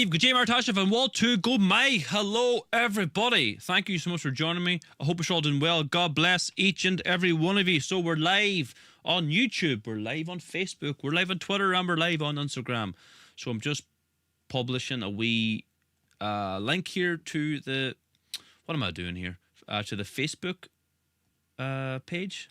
Steve, good day, Martasha, and Wall 2, go May. Hello, everybody. Thank you so much for joining me. I hope you're all doing well. God bless each and every one of you. So we're live on YouTube, we're live on Facebook, we're live on Twitter, and we're live on Instagram. So I'm just publishing a wee link here to the, what am I doing here? To the Facebook page.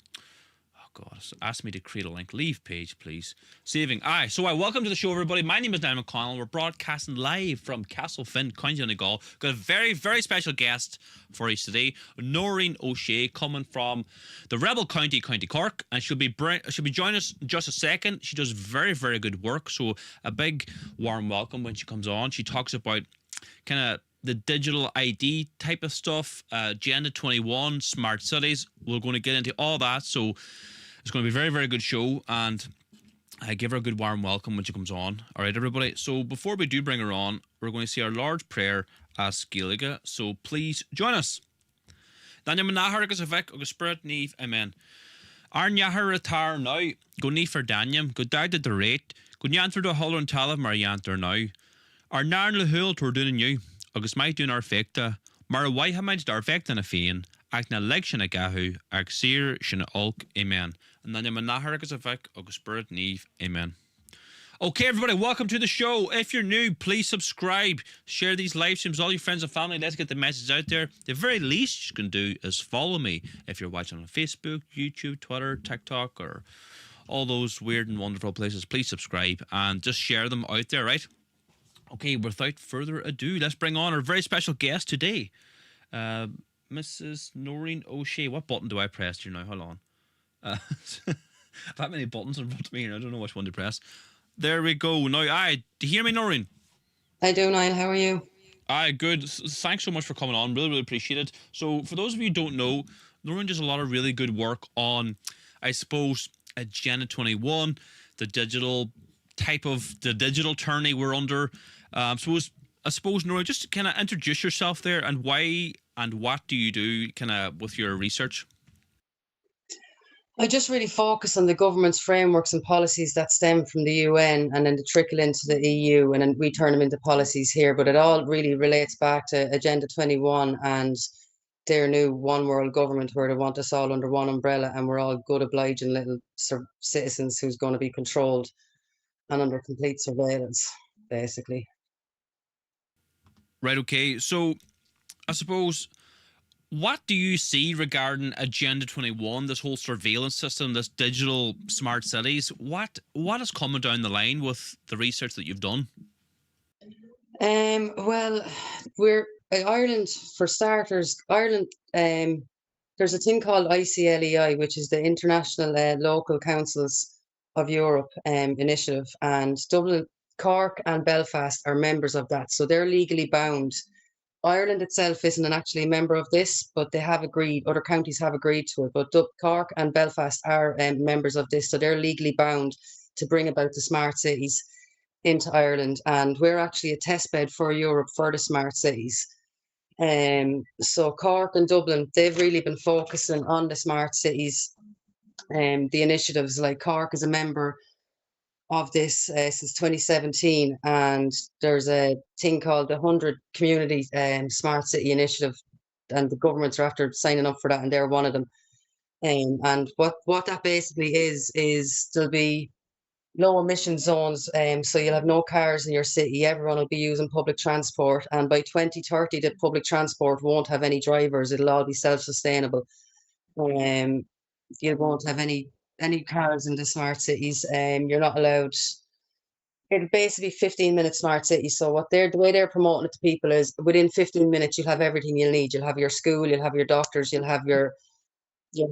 God, ask me to create a link. Leave page, please. Saving. So welcome to the show, everybody. My name is Dan McConnell. We're broadcasting live from Castlefin, County Donegal. Got a very, very special guest for us today, Noreen Shea, coming from the Rebel County, County Cork, and she'll be joining us in just a second. She does very, very good work. So a big warm welcome when she comes on. She talks about kind of the digital ID type of stuff, Agenda 21, smart cities. We're going to get into all that. So it's going to be a very, very good show, and I give her a good warm welcome when she comes on. All right, everybody. So before we do bring her on, we're going to say our Lord's Prayer as Gaeilge. So please join us. Daniel Manahar agus Avek agus Spirit Neve. Amen. Ar Nyahar Ratar now. Go Neve for Daniel. Go down at the rate. Go Nyanthur to Holler and Talav Marianthur now. Ar Narn Lahul Tor doing you. Agus might do our fecta. Mar why ha might dar fecta na fian. Ag na leg sin a gahu. Ag seer sin a ulk. Amen. And then Manahar agus Avek agus Spirit Neve. Amen. Okay, everybody, welcome to the show. If you're new, please subscribe. Share these live streams, all your friends and family. Let's get the message out there. The very least you can do is follow me. If you're watching on Facebook, YouTube, Twitter, TikTok, or all those weird and wonderful places, please subscribe and just share them out there, right? Okay, without further ado, let's bring on our very special guest today, Mrs. Noreen Shea. What button do I press here now? Hold on. I've that many buttons in front of me here. I don't know which one to press. There we go. Now, do you hear me, Noreen? I do, Niall. How are you? Good. Thanks so much for coming on. Really, really appreciate it. So, for those of you who don't know, Noreen does a lot of really good work on, I suppose, Agenda 21, the digital tourney we're under. So, I suppose, Noreen, just kind of introduce yourself there and why and what do you do kind of with your research? I just really focus on the government's frameworks and policies that stem from the UN and then they trickle into the EU and then we turn them into policies here. But it all really relates back to Agenda 21 and their new one world government where they want us all under one umbrella and we're all good, obliging little citizens who's going to be controlled and under complete surveillance, basically. Right, okay. So I suppose, what do you see regarding Agenda 21, this whole surveillance system, this digital smart cities? What is coming down the line with the research that you've done? Well, we're Ireland, for starters. Ireland, there's a thing called ICLEI, which is the International Local Councils of Europe initiative, and Dublin, Cork, and Belfast are members of that, so they're legally bound. Ireland itself isn't actually a member of this, but they have agreed, other counties have agreed to it, but Cork and Belfast are members of this, so they're legally bound to bring about the smart cities into Ireland, and we're actually a testbed for Europe for the smart cities. So Cork and Dublin, they've really been focusing on the smart cities, the initiatives. Like Cork is a member of this since 2017, and there's a thing called the 100 Community Smart City Initiative, and the governments are after signing up for that, and they're one of them. And what that basically is there'll be low emission zones, so you'll have no cars in your city, everyone will be using public transport, and by 2030 the public transport won't have any drivers, it'll all be self-sustainable. You won't have any cars in the smart cities. You're not allowed. It'll basically 15-minute smart city. So the way they're promoting it to people is within 15 minutes you'll have everything you'll need. You'll have your school, you'll have your doctors, you'll have your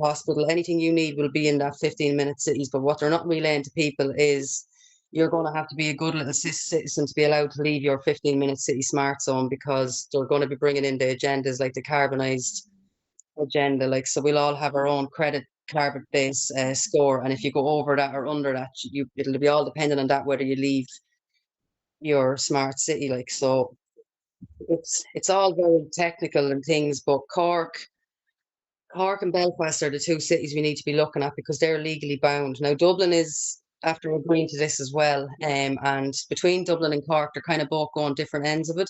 hospital. Anything you need will be in that 15-minute cities. But what they're not relaying to people is you're going to have to be a good little citizen to be allowed to leave your 15-minute city smart zone, because they're going to be bringing in the agendas like the carbonised agenda. Like, so we'll all have our own carbon-based score, and if you go over that or under that, it'll be all dependent on that whether you leave your smart city. Like, so it's all very technical and things, but Cork and Belfast are the two cities we need to be looking at because they're legally bound. Now Dublin is after agreeing to this as well. And between Dublin and Cork, they're kind of both going different ends of it.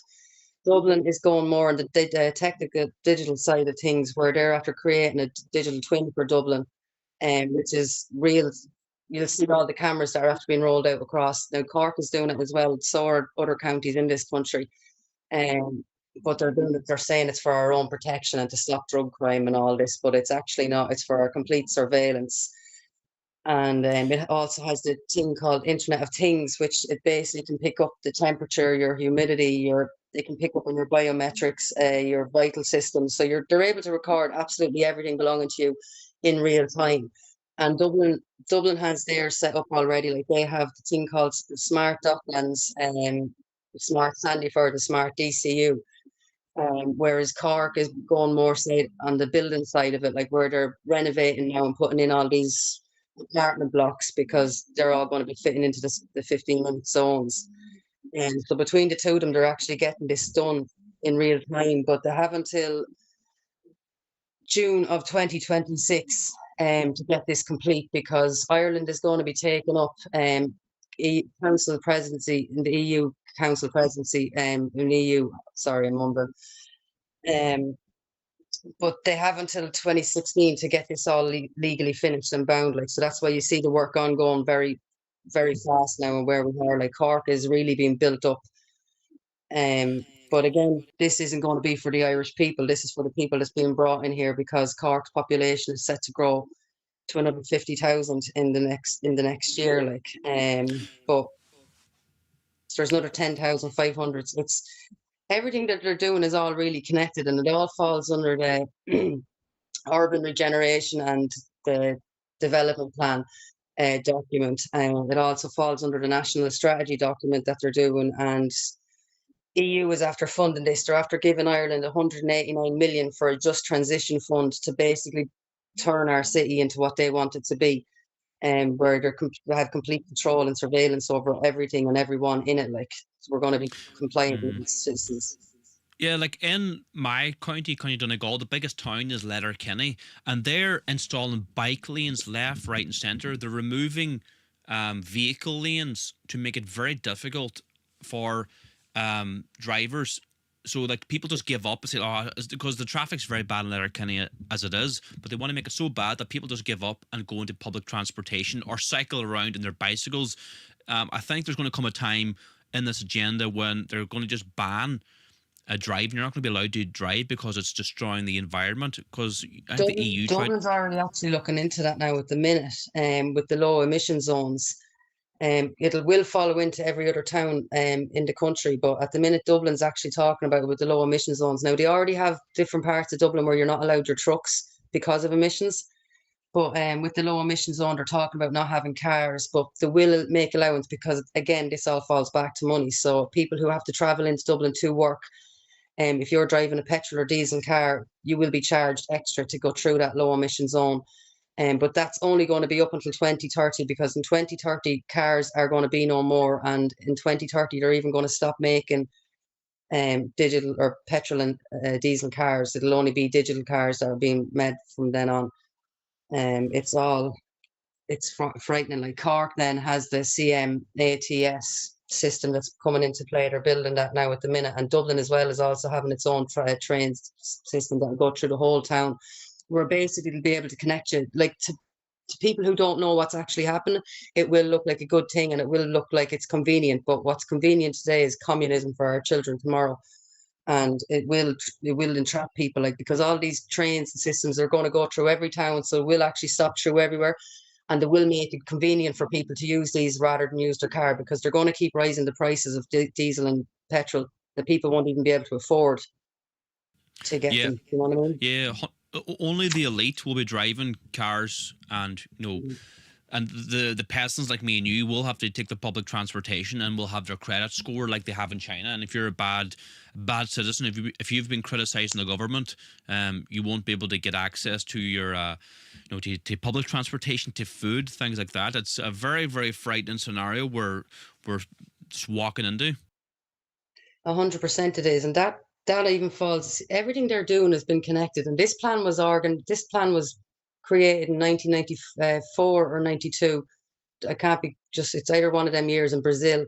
Dublin is going more on the technical digital side of things, where they're after creating a digital twin for Dublin, which is real. You'll see all the cameras that are after being rolled out across. Now Cork is doing it as well. So are other counties in this country. Um, but they're doing it. They're saying it's for our own protection and to stop drug crime and all this, but it's actually not. It's for our complete surveillance. And it also has the thing called Internet of Things, which it basically can pick up the temperature, your humidity, they can pick up on your biometrics, your vital systems. So they're able to record absolutely everything belonging to you in real time. And Dublin has theirs set up already. Like they have the thing called Smart Docklands, Smart Sandyford, the Smart DCU. Whereas Cork is going more, say, on the building side of it, like where they're renovating now and putting in all these apartment blocks because they're all going to be fitting into the 15-minute zones. And so between the two of them, they're actually getting this done in real time, but they have until June of 2026 to get this complete, because Ireland is going to be taking up council presidency in the EU council presidency in EU. Sorry, I'm mumbling. But they have until 2016 to get this all legally finished and bound. Like, so that's why you see the work ongoing very, very fast now, and where we are, like Cork is really being built up. But again, this isn't going to be for the Irish people. This is for the people that's being brought in here, because Cork's population is set to grow to another 50,000 in the next year. Like, but there's another 10,500. It's everything that they're doing is all really connected, and it all falls under the urban regeneration and the development plan document. It also falls under the national strategy document that they're doing, and EU is after funding this. They're after giving Ireland 189 million for a just transition fund to basically turn our city into what they want it to be, where they have complete control and surveillance over everything and everyone in it. Like, so we're going to be compliant with citizens. Yeah, like in my county, County Donegal, the biggest town is Letterkenny, and they're installing bike lanes left, right, and centre. They're removing vehicle lanes to make it very difficult for drivers. So like people just give up and say, oh, it's because the traffic's very bad in Letterkenny as it is, but they want to make it so bad that people just give up and go into public transportation or cycle around in their bicycles. I think there's going to come a time in this agenda when they're going to just ban driving. You're not going to be allowed to drive because it's destroying the environment. Because I think the EU Dublin's already actually looking into that now at the minute, with the low emission zones. It will follow into every other town in the country, but at the minute Dublin's actually talking about it with the low emission zones. Now they already have different parts of Dublin where you're not allowed your trucks because of emissions, but with the low emission zone they're talking about not having cars, but they will make allowance, because again this all falls back to money. So people who have to travel into Dublin to work, if you're driving a petrol or diesel car, you will be charged extra to go through that low emission zone. But that's only going to be up until 2030, because in 2030 cars are going to be no more, and in 2030 they're even going to stop making digital or petrol and diesel cars. It'll only be digital cars that are being made from then on. It's frightening. Like Cork then has the CMATS system that's coming into play. They're building that now at the minute, and Dublin as well is also having its own train system that will go through the whole town, where basically they'll be able to connect you, like to people who don't know what's actually happening. It will look like a good thing and it will look like it's convenient, but what's convenient today is communism for our children tomorrow. And it will entrap people, like, because all these trains and systems are going to go through every town, so it will actually stop through everywhere, and they will make it convenient for people to use these rather than use their car, because they're going to keep rising the prices of diesel and petrol that people won't even be able to afford to get them. You know what I mean? Yeah, only the elite will be driving cars, and and the peasants like me and you will have to take the public transportation and will have their credit score like they have in China. And if you're a bad citizen, if you've been criticizing the government, you won't be able to get access to your to public transportation, to food, things like that. It's a very, very frightening scenario we're just walking into. 100% it is, and that even falls. Everything they're doing has been connected, and this plan was created in 1994 or 92, I can't be just, it's either one of them years in Brazil,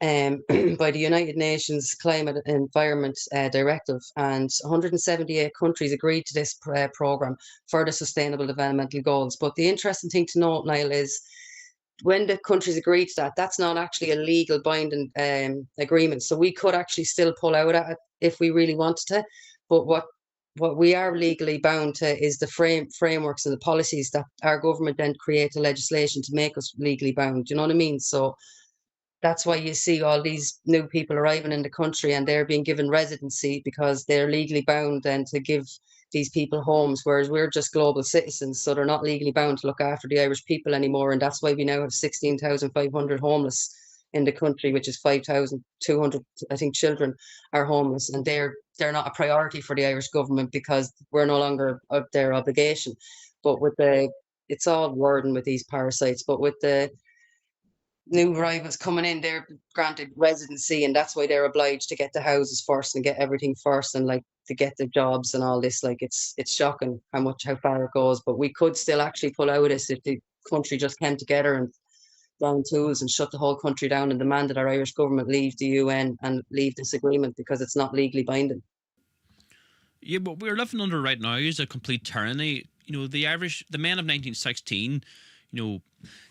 by the United Nations Climate and Environment Directive, and 178 countries agreed to this program for the Sustainable Developmental Goals. But the interesting thing to note, Niall, is when the countries agreed to that, that's not actually a legal binding agreement. So we could actually still pull out of it if we really wanted to. But what we are legally bound to is the frameworks and the policies that our government then create the legislation to make us legally bound. Do you know what I mean? So that's why you see all these new people arriving in the country and they're being given residency because they're legally bound then to give these people homes, whereas we're just global citizens, so they're not legally bound to look after the Irish people anymore. And that's why we now have 16,500 homeless in the country, which is 5,200, I think, children are homeless, and they're not a priority for the Irish government because we're no longer of their obligation. But with it's all wording with these parasites, but with the new arrivals coming in, they're granted residency, and that's why they're obliged to get the houses first and get everything first, and like to get the jobs and all this. Like it's shocking how far it goes. But we could still actually pull out of this if the country just came together and down tools and shut the whole country down and demanded our Irish government leave the UN and leave this agreement because it's not legally binding. Yeah, what we're living under right now is a complete tyranny. The men of 1916,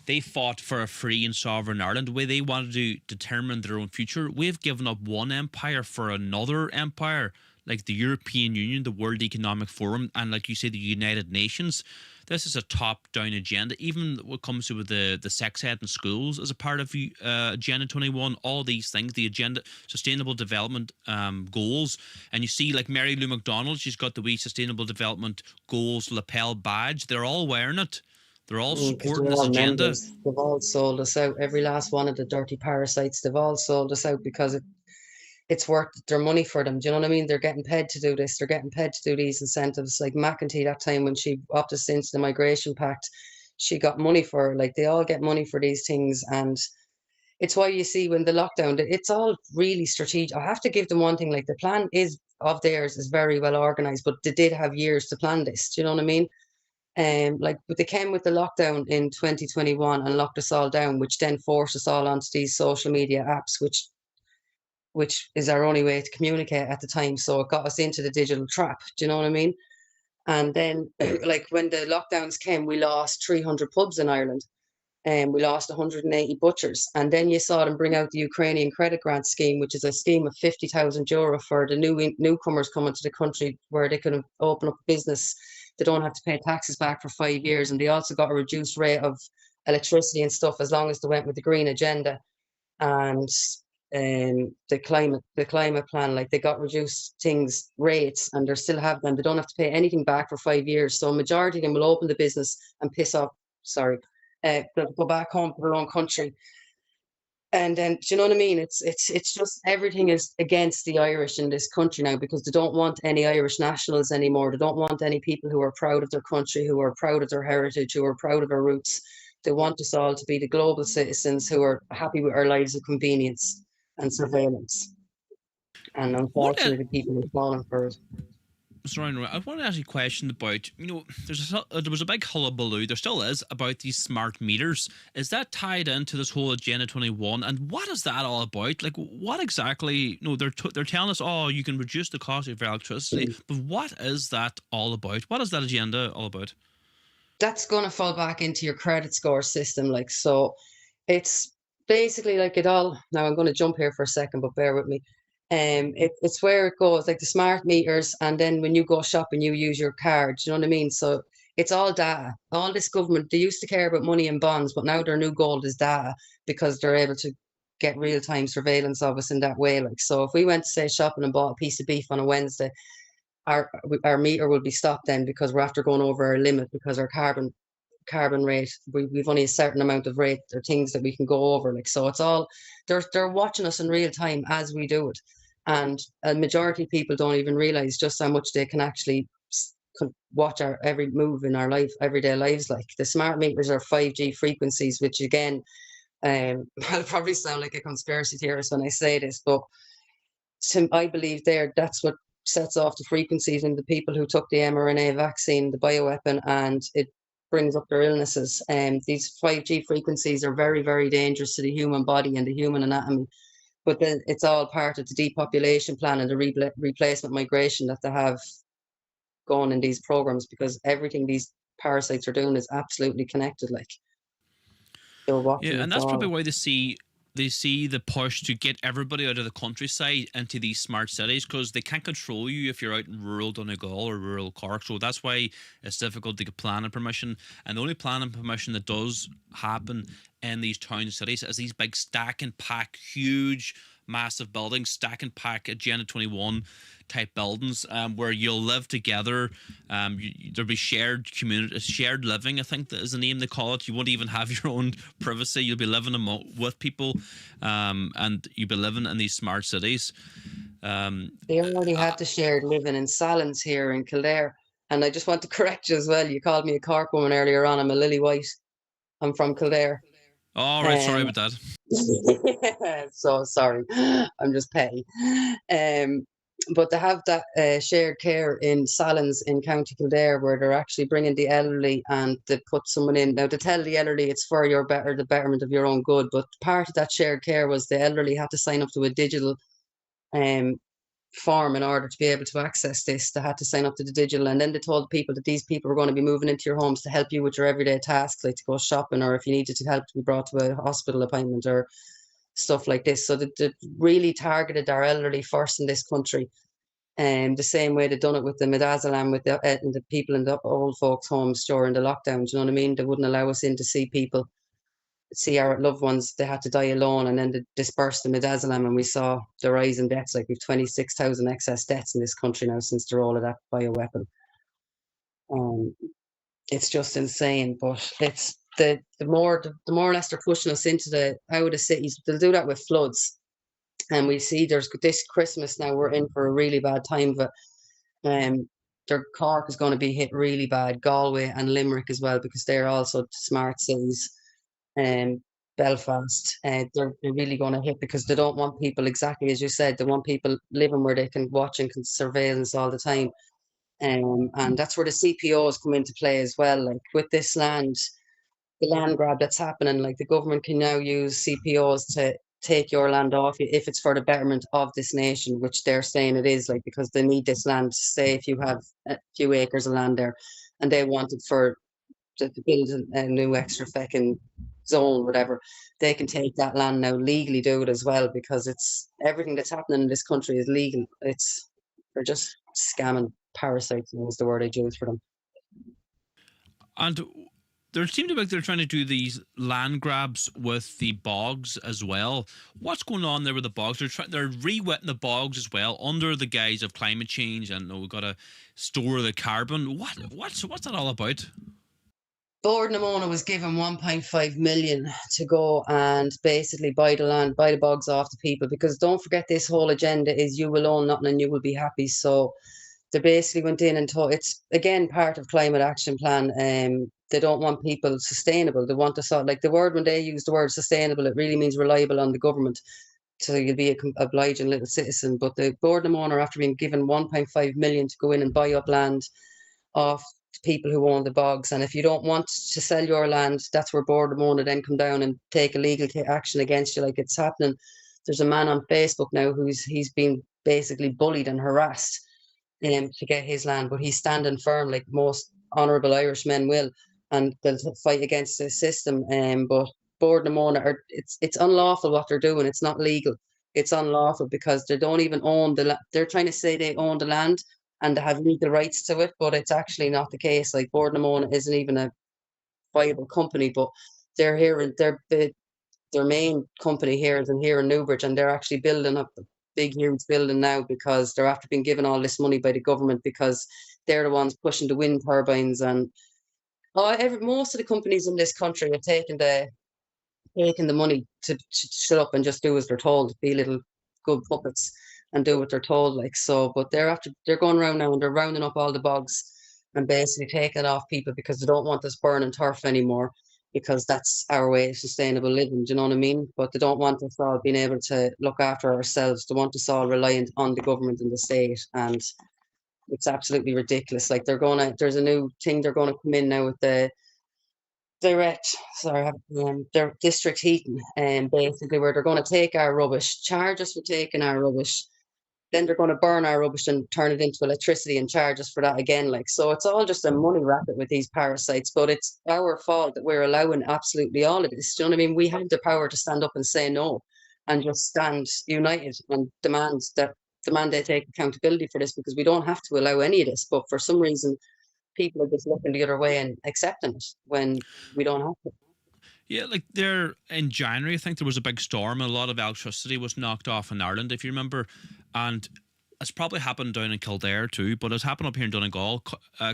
they fought for a free and sovereign Ireland, the way they wanted to determine their own future. We've given up one empire for another empire, like the European Union, the World Economic Forum, and like you say, the United Nations. This is a top-down agenda. Even what comes to with the sex ed in schools as a part of Agenda 21, all these things, the agenda, sustainable development goals. And you see, like Mary Lou McDonald, she's got the wee sustainable development goals lapel badge. They're all wearing it. They're all supporting this agenda. Members. They've all sold us out. Every last one of the dirty parasites, they've all sold us out because it's worth their money for them. Do you know what I mean? They're getting paid to do this. They're getting paid to do these incentives. Like McEntee that time when she opted into the Migration Pact, she got money for, like, they all get money for these things. And it's why you see when the lockdown, it's all really strategic. I have to give them one thing, like the plan of theirs is very well organized, but they did have years to plan this. Do you know what I mean? But they came with the lockdown in 2021 and locked us all down, which then forced us all onto these social media apps, which is our only way to communicate at the time. So it got us into the digital trap. Do you know what I mean? And then, like when the lockdowns came, we lost 300 pubs in Ireland, and we lost 180 butchers. And then you saw them bring out the Ukrainian credit grant scheme, which is a scheme of €50,000 for the newcomers coming to the country, where they could open up a business. They don't have to pay taxes back for 5 years, and they also got a reduced rate of electricity and stuff as long as they went with the green agenda. And the climate plan, like they got reduced rates, and they still have them. They don't have to pay anything back for 5 years. So a majority of them will open the business and they'll go back home to their own country. And then, do you know what I mean? It's just everything is against the Irish in this country now, because they don't want any Irish nationals anymore. They don't want any people who are proud of their country, who are proud of their heritage, who are proud of their roots. They want us all to be the global citizens who are happy with our lives of convenience and surveillance. And unfortunately, the people are falling for it. Sorry, I want to ask you a question about, there was a big hullabaloo, there still is, about these smart meters. Is that tied into this whole Agenda 21? And what is that all about? Like, what exactly, they're telling us, oh, you can reduce the cost of your electricity, but what is that all about? What is that agenda all about? That's going to fall back into your credit score system. Like, so it's basically like it all. Now I'm going to jump here for a second, but bear with me. It's where it goes, like the smart meters, and then when you go shopping, you use your card. You know what I mean? So it's all data. All this government, they used to care about money and bonds, but now their new goal is data, because they're able to get real-time surveillance of us in that way. Like, so if we went to say shopping and bought a piece of beef on a Wednesday, our meter will be stopped then, because we're after going over our limit, because our carbon rate, we've only a certain amount of rate or things that we can go over. Like, so it's all, they're watching us in real time as we do it. And a majority of people don't even realize just how much they can actually watch our every move in our everyday lives. Like, the smart meters are 5G frequencies, which again, I'll probably sound like a conspiracy theorist when I say this, but I believe that's what sets off the frequencies in the people who took the mRNA vaccine, the bioweapon, and it brings up their illnesses. These 5G frequencies are very, very dangerous to the human body and the human anatomy. But then it's all part of the depopulation plan and the replacement migration that they have going in these programs, because everything these parasites are doing is absolutely connected. Like, they're watching Yeah, and us that's probably all. why they see the push to get everybody out of the countryside into these smart cities, because they can't control you if you're out in rural Donegal or rural Cork. So that's why it's difficult to get planning permission. And the only planning permission that does happen in these town and cities is these big stack and pack, huge, massive buildings, stack and pack Agenda 21 type buildings, where you'll live together. There'll be shared community, shared living, I think that is the name they call it. You won't even have your own privacy. You'll be living with people, and you'll be living in these smart cities. They already have the shared living in Salins here in Kildare. And I just want to correct you as well. You called me a Cork woman earlier on. I'm a Lily White. I'm from Kildare. All right, sorry about that. So sorry. I'm just petty. But they have that shared care in Salins in County Kildare, where they're actually bringing the elderly and they put someone in. Now, they tell the elderly it's for the betterment of your own good. But part of that shared care was the elderly had to sign up to a digital form in order to be able to access this. They had to sign up to the digital, and then they told people that these people were going to be moving into your homes to help you with your everyday tasks, like to go shopping, or if you needed to help to be brought to a hospital appointment or stuff like this. So they really targeted our elderly first in this country. The same way they've done it with the midazolam with the people in the old folks' homes during the lockdown. Do you know what I mean? They wouldn't allow us in to see people, see our loved ones. They had to die alone, and then they dispersed the midazolam, and we saw the rise in deaths. Like, we've 26,000 excess deaths in this country now since the roll of that bioweapon. It's just insane. But it's the more or less they're pushing us into the out of the cities. They'll do that with floods, and we see there's this Christmas now. We're in for a really bad time, but their Cork is going to be hit really bad. Galway and Limerick as well, because they're also smart cities. Belfast, they're really going to hit, because they don't want people, exactly as you said, they want people living where they can watch and can surveillance all the time. And that's where the CPOs come into play as well. Like, with this land, the land grab that's happening, like, the government can now use CPOs to take your land off you if it's for the betterment of this nation, which they're saying it is, like, because they need this land. Say if you have a few acres of land there and they want it for to build a new extra feckin' zone, whatever, they can take that land now, legally do it as well, because it's everything that's happening in this country is legal. They're just scamming parasites, is the word I use for them. And there seems to be like they're trying to do these land grabs with the bogs as well. What's going on there with the bogs? They're re-wetting the bogs as well under the guise of climate change, and we've got to store the carbon. What's that all about? Bord na Móna was given 1.5 million to go and basically buy the land, buy the bogs off the people, because don't forget, this whole agenda is you will own nothing and you will be happy. So they basically went in and told, it's again part of climate action plan. They don't want people sustainable. They want to sort, like, the word, when they use the word sustainable, it really means reliable on the government. So you'll be a obliging little citizen. But the Bord na Móna, after being given 1.5 million to go in and buy up land off people who own the bogs, and if you don't want to sell your land, that's where Bord na Móna then come down and take a legal action against you, like it's happening. There's a man on Facebook now he's been basically bullied and harassed to get his land, but he's standing firm, like most honourable Irish men will, and they'll fight against the system. But Bord na Móna, it's unlawful what they're doing. It's not legal. It's unlawful, because they don't even own the land. They're trying to say they own the land and they have legal rights to it, but it's actually not the case. Like, Bord na Móna isn't even a viable company, but they're here, and their main company here is here in Newbridge, and they're actually building up a big, huge building now, because they're after being given all this money by the government, because they're the ones pushing the wind turbines. And most of the companies in this country have taken the money to shut up and just do as they're told, be little good puppets and do what they're told, like. So, but they're going around now and they're rounding up all the bogs and basically taking it off people, because they don't want us burning turf anymore, because that's our way of sustainable living. Do you know what I mean? But they don't want us all being able to look after ourselves. They want us all reliant on the government and the state, and it's absolutely ridiculous. Like, there's a new thing they're going to come in now with the their district heating, and basically where they're going to take our rubbish, charge us for taking our rubbish, then they're going to burn our rubbish and turn it into electricity and charge us for that again. Like, so it's all just a money racket with these parasites, but it's our fault that we're allowing absolutely all of this. Do you know what I mean? We have the power to stand up and say no, and just stand united and demand they take accountability for this, because we don't have to allow any of this. But for some reason, people are just looking the other way and accepting it when we don't have to. Yeah, like there in January, I think there was a big storm and a lot of electricity was knocked off in Ireland, if you remember. And it's probably happened down in Kildare too, but it's happened up here in Donegal.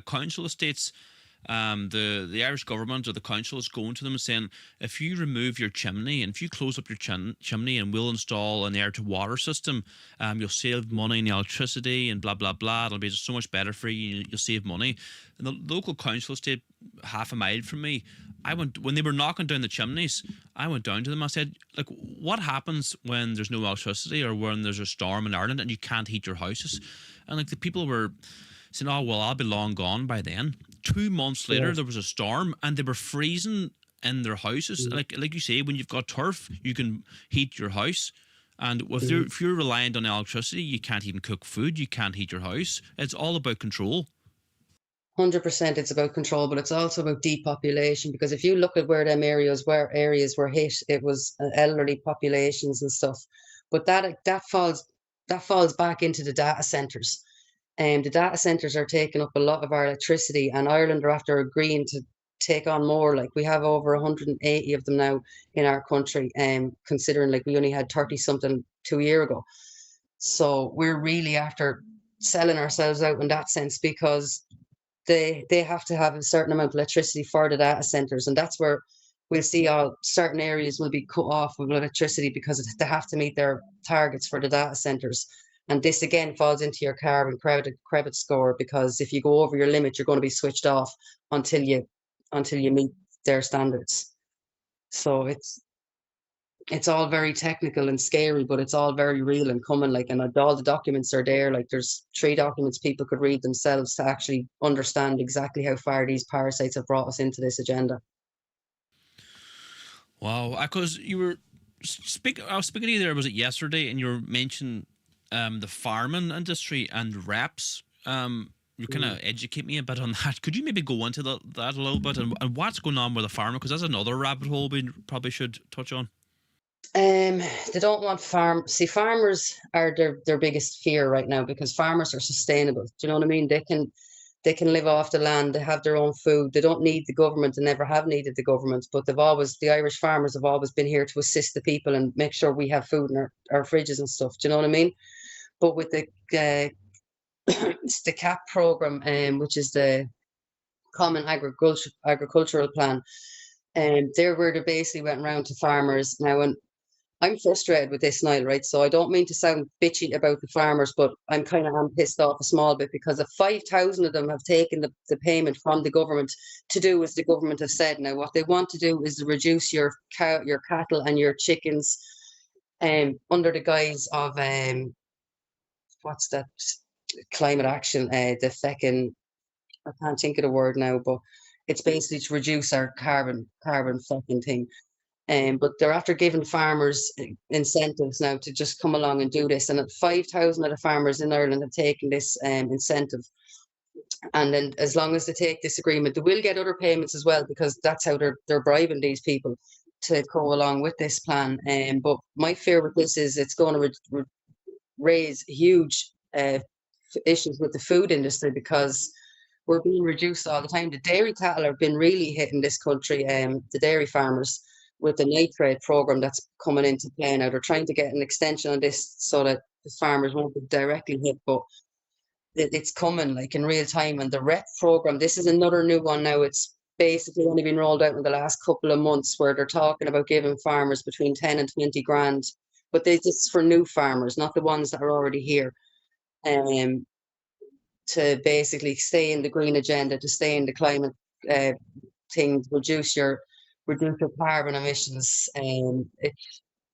Council estates, the Irish government or the council is going to them and saying, if you remove your chimney and if you close up your chimney and we'll install an air to water system, you'll save money in electricity and blah blah blah. It'll be so much better for you. You'll save money. And the local council estate, half a mile from me, I went when they were knocking down the chimneys. I went down to them. I said, like, what happens when there's no electricity or when there's a storm in Ireland and you can't heat your houses? And like the people were saying, oh well, I'll be long gone by then. 2 months later, there was a storm and they were freezing in their houses. Like you say, when you've got turf, you can heat your house. And if you're reliant on electricity, you can't even cook food. You can't heat your house. It's all about control. 100% it's about control, but it's also about depopulation, because if you look at where them areas were hit, it was elderly populations and stuff. But that falls back into the data centers. And the data centers are taking up a lot of our electricity, and Ireland are after agreeing to take on more. Like, we have over 180 of them now in our country, considering like we only had 30 something 2 years ago. So we're really after selling ourselves out in that sense, because they have to have a certain amount of electricity for the data centers, and that's where we'll see all certain areas will be cut off with electricity because they have to meet their targets for the data centers. And this again falls into your carbon credit score, because if you go over your limit, you're going to be switched off until you meet their standards. So it's all very technical and scary, but it's all very real and coming. Like, and all the documents are there. Like, there's 3 documents people could read themselves to actually understand exactly how far these parasites have brought us into this agenda. Wow, because you were I was speaking to you there, was it yesterday, and you were mentioning the farming industry and reps. You kind of educate me a bit on that. Could you maybe go into that a little bit, and what's going on with the farming? Because that's another rabbit hole we probably should touch on. They don't want farmers are their biggest fear right now, because farmers are sustainable. Do you know what I mean? They can live off the land, they have their own food, they don't need the government, they never have needed the government, but the Irish farmers have always been here to assist the people and make sure we have food in our fridges and stuff. Do you know what I mean? But with the it's the CAP program, which is the Common Agricultural Plan, and there where they basically went around to farmers now. And I'm frustrated with this, Niall, right? So I don't mean to sound bitchy about the farmers, but I'm pissed off a small bit, because if 5,000 of them have taken the payment from the government to do as the government have said. Now, what they want to do is to reduce your cattle and your chickens, under the guise of what's that, climate action, the feckin', I can't think of the word now, but it's basically to reduce our carbon fucking thing. But they're after giving farmers incentives now to just come along and do this. And 5,000 of the farmers in Ireland have taken this incentive. And then as long as they take this agreement, they will get other payments as well, because that's how they're bribing these people to go along with this plan. But my fear with this is it's going to raise huge issues with the food industry, because we're being reduced all the time. The dairy cattle have been really hitting this country, the dairy farmers, with the nitrate program that's coming into play now. They're trying to get an extension on this so that the farmers won't be directly hit, but it's coming like in real time. And the REP program, this is another new one now. It's basically only been rolled out in the last couple of months, where they're talking about giving farmers between 10 and 20 grand, but this is for new farmers, not the ones that are already here, to basically stay in the green agenda, to stay in the climate thing, reduce your carbon emissions.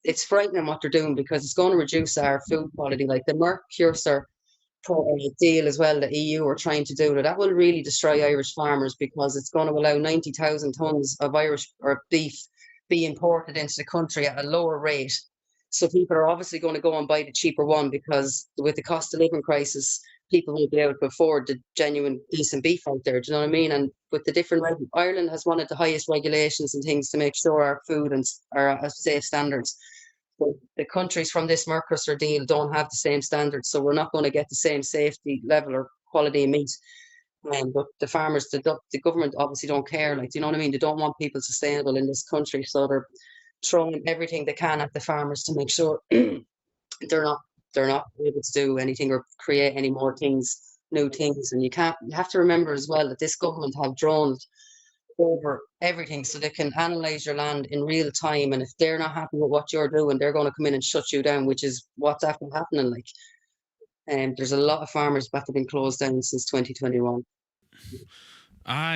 It's frightening what they're doing, because it's going to reduce our food quality. Like the Mercosur deal as well, the EU are trying to do that will really destroy Irish farmers, because it's going to allow 90,000 tonnes of Irish or beef be imported into the country at a lower rate. So people are obviously going to go and buy the cheaper one, because with the cost of living crisis, people won't be able to afford the genuine decent beef out there. Do you know what I mean? And with the different, Ireland has one of the highest regulations and things to make sure our food and are at safe standards. But the countries from this Mercosur deal don't have the same standards, so we're not going to get the same safety level or quality of meat. But the farmers, the government obviously don't care. Like, do you know what I mean? They don't want people sustainable in this country, so they're throwing everything they can at the farmers to make sure they're not able to do anything or create any more things, new things. And you have to remember as well that this government have drones over everything, so they can analyze your land in real time, and if they're not happy with what you're doing, they're going to come in and shut you down, which is what's actually happening. Like, there's a lot of farmers that have been closed down since 2021.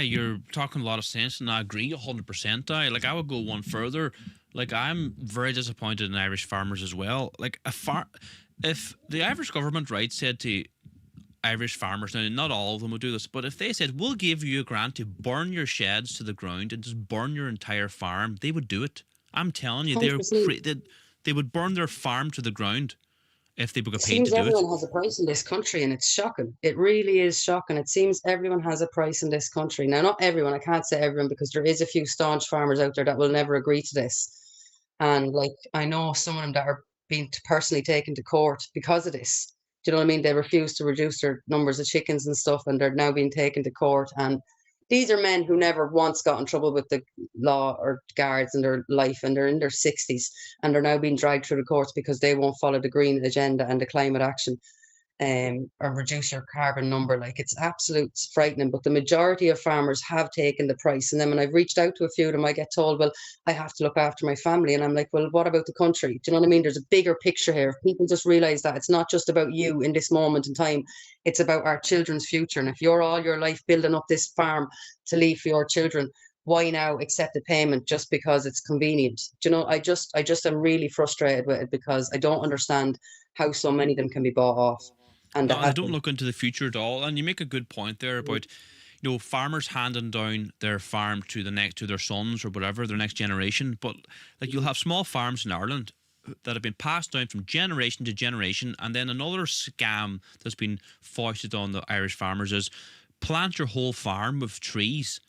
You're talking a lot of sense, and I agree 100%. I would go one further. Like, I'm very disappointed in Irish farmers as well. Like, if the Irish government, right, said to Irish farmers, now not all of them would do this, but if they said, we'll give you a grant to burn your sheds to the ground and just burn your entire farm, they would do it. I'm telling you, they would burn their farm to the ground if they got paid to do it. Seems everyone has a price in this country, and it's shocking. It really is shocking. It seems everyone has a price in this country. Now, not everyone, I can't say everyone, because there is a few staunch farmers out there that will never agree to this. And like, I know some of them that are being personally taken to court because of this. Do you know what I mean? They refuse to reduce their numbers of chickens and stuff, and they're now being taken to court. And these are men who never once got in trouble with the law or guards in their life, and they're in their 60s, and they're now being dragged through the courts because they won't follow the green agenda and the climate action, or reduce your carbon number. Like, it's absolute frightening. But the majority of farmers have taken the price. And then when I've reached out to a few of them, I get told, well, I have to look after my family. And I'm like, well, what about the country? Do you know what I mean? There's a bigger picture here. If people just realize that it's not just about you in this moment in time, it's about our children's future. And if you're all your life building up this farm to leave for your children, why now accept the payment just because it's convenient? Do you know, I just am really frustrated with it, because I don't understand how so many of them can be bought off. And no, they don't look into the future at all. And you make a good point there about, farmers handing down their farm to their sons or whatever, their next generation. But like, you'll have small farms in Ireland that have been passed down from generation to generation. And then another scam that's been foisted on the Irish farmers is plant your whole farm with trees.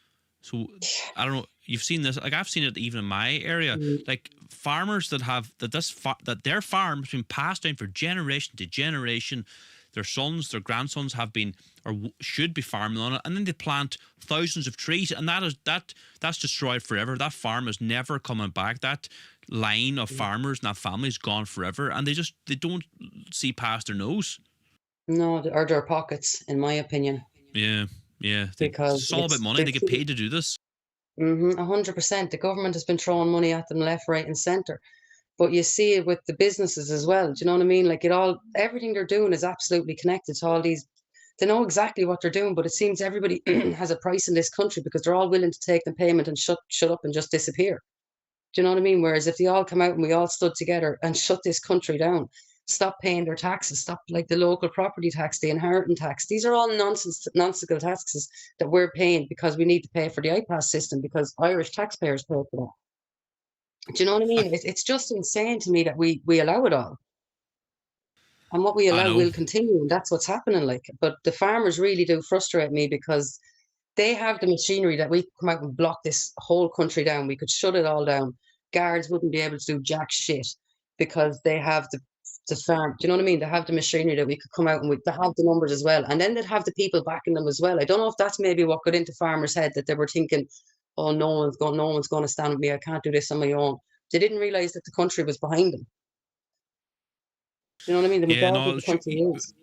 So I don't know, you've seen this, like I've seen it even in my area, like farmers that have that their farm has been passed down for generation to generation. Their sons, their grandsons have been or should be farming on it, and then they plant thousands of trees, and that's destroyed forever. That farm is never coming back. That line of farmers and that family is gone forever, and they don't see past their nose. No, or their pockets, in my opinion. Yeah. Because it's all about money. They get paid to do this. 100%. The government has been throwing money at them left, right, and centre. But you see it with the businesses as well. Do you know what I mean? Like, everything they're doing is absolutely connected to all these. They know exactly what they're doing, but it seems everybody has a price in this country, because they're all willing to take the payment and shut up and just disappear. Do you know what I mean? Whereas if they all come out and we all stood together and shut this country down, stop paying their taxes, stop, like, the local property tax, the inheritance tax. These are all nonsensical taxes that we're paying because we need to pay for the iPass system, because Irish taxpayers pay for that. Do you know what I mean? It's just insane to me that we allow it all. And what we allow will continue, and that's what's happening. Like, but the farmers really do frustrate me, because they have the machinery that we could come out and block this whole country down. We could shut it all down. Guards wouldn't be able to do jack shit, because they have the farm. Do you know what I mean? They have the machinery that we could come out, and they have the numbers as well. And then they'd have the people backing them as well. I don't know if that's maybe what got into farmers' head, that they were thinking, oh, no one's going to stand with me. I can't do this on my own. They didn't realize that the country was behind them. You know what I mean? The majority of the country is.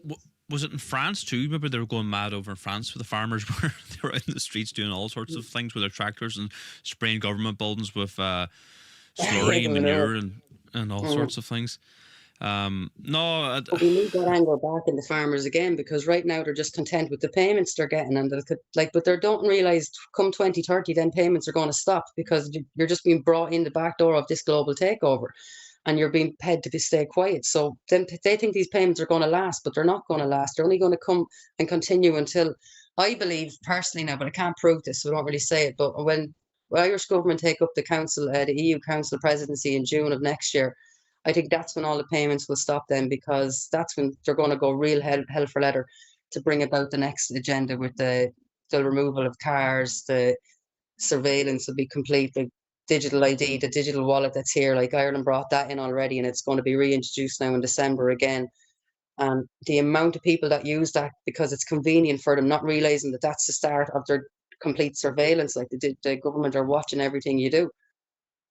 Was it in France too? Remember, they were going mad over in France with the farmers, where they were out in the streets doing all sorts of things with their tractors and spraying government buildings with slurry and manure and all sorts of things. But we need that anger back in the farmers again, because right now they're just content with the payments they're getting, and but they don't realize come 2030 then payments are going to stop, because you're just being brought in the back door of this global takeover. and you're being paid to stay quiet. So then they think these payments are going to last, but they're not going to last. They're only going to come and continue until, I believe personally now, but I can't prove this, so I don't really say it. But when the Irish government take up the EU Council presidency in June of next year, I think that's when all the payments will stop then, because that's when they're going to go real hell for leather to bring about the next agenda with the removal of cars, the surveillance will be complete, the digital ID, the digital wallet that's here. Like Ireland brought that in already, and it's going to be reintroduced now in December again. And the amount of people that use that because it's convenient for them, not realizing that that's the start of their complete surveillance. Like the government are watching everything you do.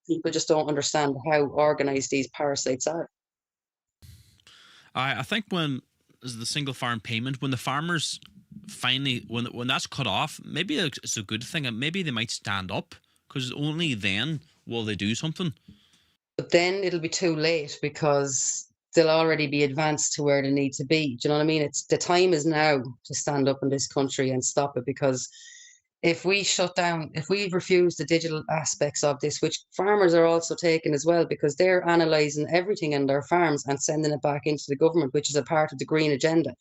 People just don't understand how organized these parasites are. I think when is the single farm payment, when the farmers finally, when that's cut off, maybe it's a good thing, and maybe they might stand up, because only then will they do something. But then it'll be too late, because they'll already be advanced to where they need to be. Do you know what I mean? It's the time is now to stand up in this country and stop it, because if we shut down, if we refuse the digital aspects of this, which farmers are also taking as well, because they're analysing everything in their farms and sending it back into the government, which is a part of the green agenda.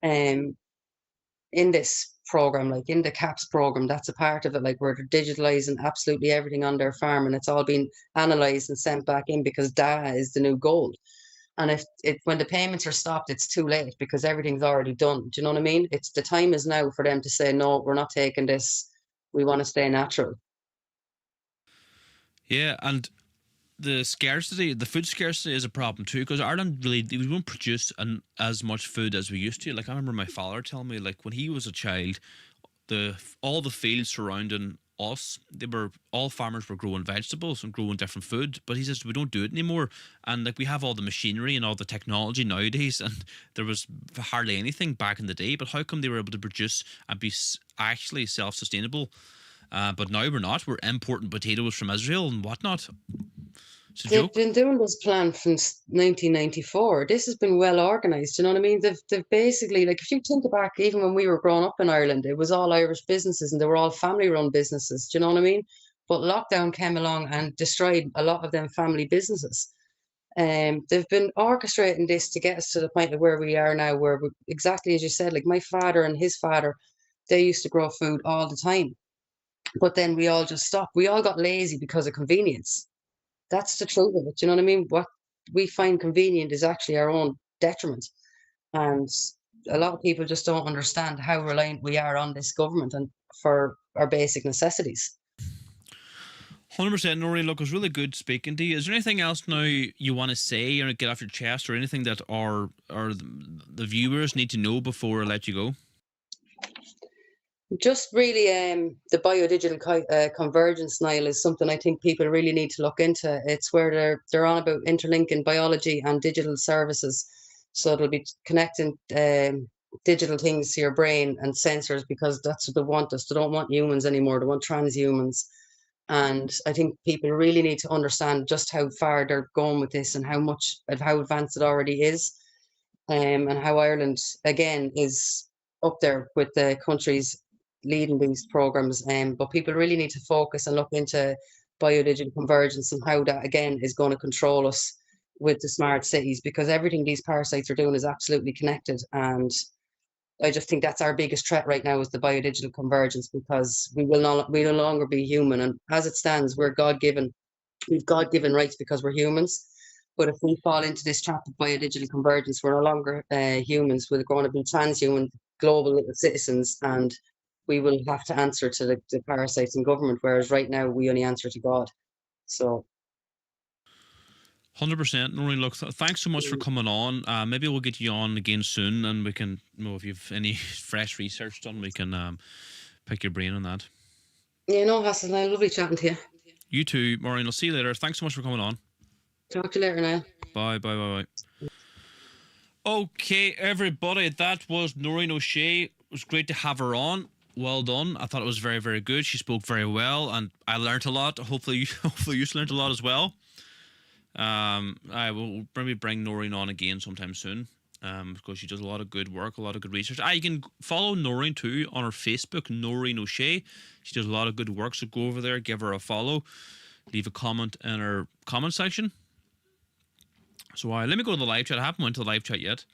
In this program, like in the CAPS program, that's a part of it. Like we're digitalising absolutely everything on their farm, and it's all been analysed and sent back in, because data is the new gold. And if when the payments are stopped, it's too late, because everything's already done. Do you know what I mean? It's the time is now for them to say, no, we're not taking this. We want to stay natural. Yeah, and the scarcity, the food scarcity is a problem too, because Ireland really, we don't produce as much food as we used to. Like I remember my father telling me, like when he was a child, all the fields surrounding us, all farmers were growing vegetables and growing different food. But he says we don't do it anymore, and like we have all the machinery and all the technology nowadays, and there was hardly anything back in the day. But how come they were able to produce and be actually self-sustainable? But now we're not. We're importing potatoes from Israel and whatnot. They've been doing this plan from 1994. This has been well organised. You know what I mean? They've basically, like, if you think back, even when we were growing up in Ireland, it was all Irish businesses and they were all family-run businesses. Do you know what I mean? But lockdown came along and destroyed a lot of them family businesses. They've been orchestrating this to get us to the point of where we are now, where exactly as you said, like my father and his father, they used to grow food all the time. But then we all just stopped. We all got lazy because of convenience. That's the truth of it. You know what I mean? What we find convenient is actually our own detriment. And a lot of people just don't understand how reliant we are on this government and for our basic necessities. 100%, Noreen. Look, it was really good speaking to you. Is there anything else now you want to say or get off your chest, or anything that the viewers need to know before I let you go? Just really, the biodigital convergence, Niall, is something I think people really need to look into. It's where they're on about interlinking biology and digital services, so they'll be connecting digital things to your brain and sensors, because that's what they want us. They don't want humans anymore. They want transhumans, and I think people really need to understand just how far they're going with this and how advanced it already is, and how Ireland again is up there with the countries leading these programs. But people really need to focus and look into biodigital convergence and how that again is going to control us with the smart cities, because everything these parasites are doing is absolutely connected. And I just think that's our biggest threat right now, is the biodigital convergence, because we no longer be human. And as it stands, we've God-given rights because we're humans. But if we fall into this trap of biodigital convergence, we're no longer humans. We're going to be transhuman global citizens, and we will have to answer to the parasites in government, whereas right now we only answer to God. So 100%, Noreen. Look, thanks so much for coming on. Maybe we'll get you on again soon, and we can, if you've any fresh research done, we can pick your brain on that. yeah, no hassle, Niall. Lovely chatting to you. You too, Maureen. I'll see you later. Thanks so much for coming on. Talk to you later, Niall. Bye. Okay, everybody, that was Noreen O'Shea. It was great to have her on. Well done. I thought it was very, very good. She spoke very well, and I learned a lot. Hopefully you learned a lot as well. I will maybe bring Noreen on again sometime soon, because she does a lot of good work, a lot of good research. You can follow Noreen too on her Facebook, Noreen O'Shea. She does a lot of good work, so go over there, give her a follow, leave a comment in her comment section. So let me go to the live chat. I haven't went to the live chat yet.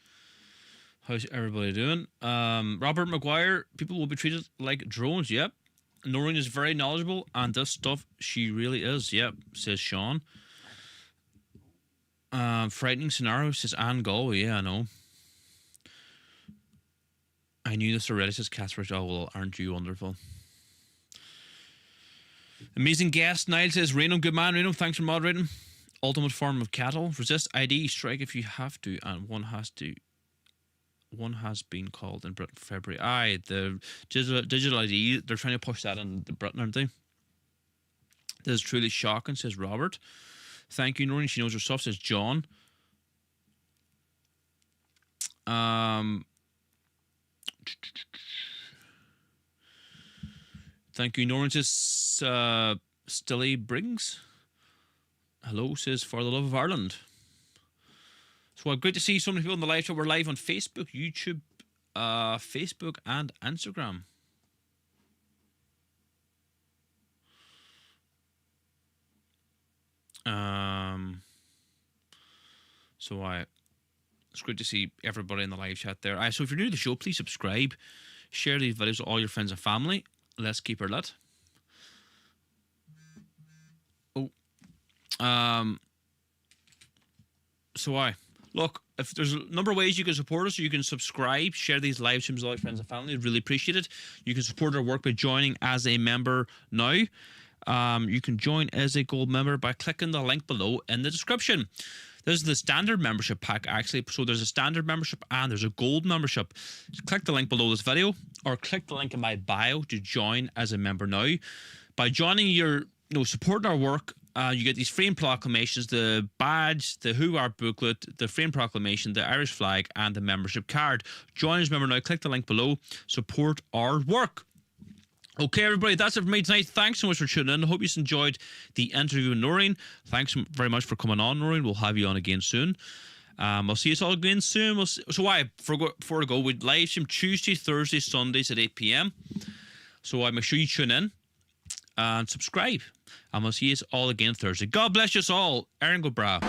How's everybody doing? Robert McGuire, people will be treated like drones. Yep. Noreen is very knowledgeable, and this stuff, she really is. Yep, says Sean. Frightening scenario, says Anne Galway. Yeah, I know. I knew this already, says Casper. Oh, well, aren't you wonderful? Amazing guest. Niall says, Reno, good man. Reno, thanks for moderating. Ultimate form of cattle. Resist ID. Strike if you have to, and one has been called in Britain for February. Aye, the digital ID, they're trying to push that in Britain, aren't they? This is truly shocking, says Robert. Thank you, Noreen. She knows her stuff, says John. Thank you, Noreen, says Stilly Briggs. Hello, says For the Love of Ireland. So great to see so many people in the live show. We're live on Facebook, YouTube, Facebook, and Instagram. It's great to see everybody in the live chat there. So if you're new to the show, please subscribe, share these videos with all your friends and family. Let's keep her lit. Look, if there's a number of ways you can support us, you can subscribe, share these live streams with all your friends and family. I'd really appreciate it. You can support our work by joining as a member now. You can join as a gold member by clicking the link below in the description. This is the standard membership pack, actually. So there's a standard membership and there's a gold membership. Just click the link below this video or click the link in my bio to join as a member now. By joining supporting our work, you get these frame proclamations, the badge, the Who Art booklet, the frame proclamation, the Irish flag, and the membership card. Join as a member now. Click the link below. Support our work. Okay, everybody, that's it for me tonight. Thanks so much for tuning in. I hope you enjoyed the interview with Noreen. Thanks very much for coming on, Noreen. We'll have you on again soon. I'll see you all again soon. Before I go, we live stream Tuesday, Thursday, Sundays at 8 p.m. So make sure you tune in and subscribe. And we'll see you all again Thursday. God bless you all. Aaron go bra.